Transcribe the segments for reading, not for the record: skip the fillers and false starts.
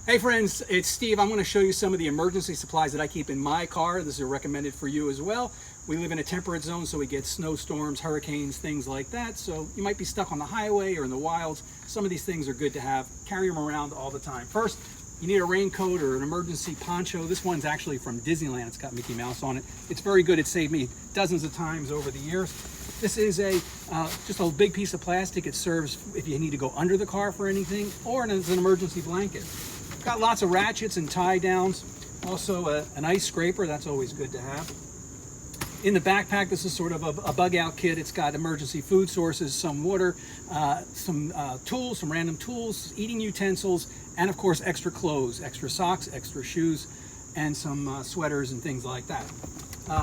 Hey friends, it's Steve. I'm going to show you some of the emergency supplies that I keep in my car. This is recommended for you as well. We live in a temperate zone, so we get snowstorms, hurricanes, things like that. So you might be stuck on the highway or in the wilds. Some of these things are good to have. Carry them around all the time. First, you need a raincoat or an emergency poncho. This one's actually from Disneyland. It's got Mickey Mouse on it. It's very good. It saved me dozens of times over the years. This is just a big piece of plastic. It serves if you need to go under the car for anything, or as an emergency blanket. Got lots of ratchets and tie downs. Also an ice scraper, that's always good to have. In the backpack, this is sort of a bug out kit. It's got emergency food sources, some water, some tools, some random tools, eating utensils, and of course extra clothes, extra socks, extra shoes, and some sweaters and things like that.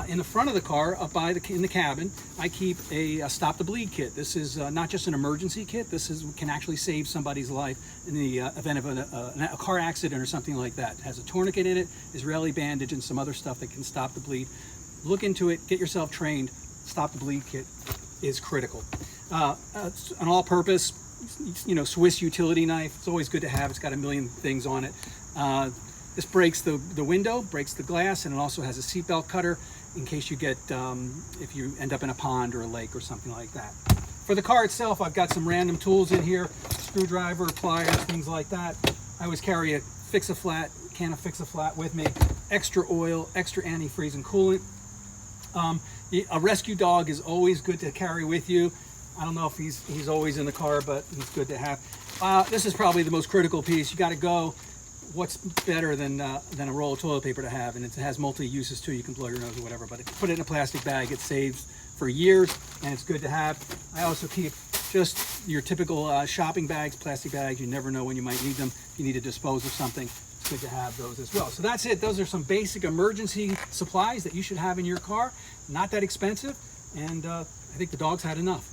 In the front of the car, up in the cabin, I keep a stop the bleed kit. This is not just an emergency kit. This can actually save somebody's life in the event of a car accident or something like that. It has a tourniquet in it, Israeli bandage, and some other stuff that can stop the bleed. Look into it, get yourself trained. Stop the bleed kit is critical. An all-purpose, Swiss utility knife. It's always good to have. It's got a million things on it. This breaks the window, breaks the glass, and it also has a seatbelt cutter in case you get, if you end up in a pond or a lake or something like that. For the car itself, I've got some random tools in here, screwdriver, pliers, things like that. I always carry a Fix-A-Flat, can of Fix-A-Flat with me, extra oil, extra antifreeze and coolant. A rescue dog is always good to carry with you. I don't know if he's always in the car, but he's good to have. This is probably the most critical piece. You got to go. What's better than a roll of toilet paper to have? And it has multi-uses too. You can blow your nose or whatever, but if you put it in a plastic bag, it saves for years, and it's good to have. I also keep just your typical shopping bags, plastic bags. You never know when you might need them. If you need to dispose of something, it's good to have those as well. So that's it. Those are some basic emergency supplies that you should have in your car. Not that expensive, and I think the dog's had enough.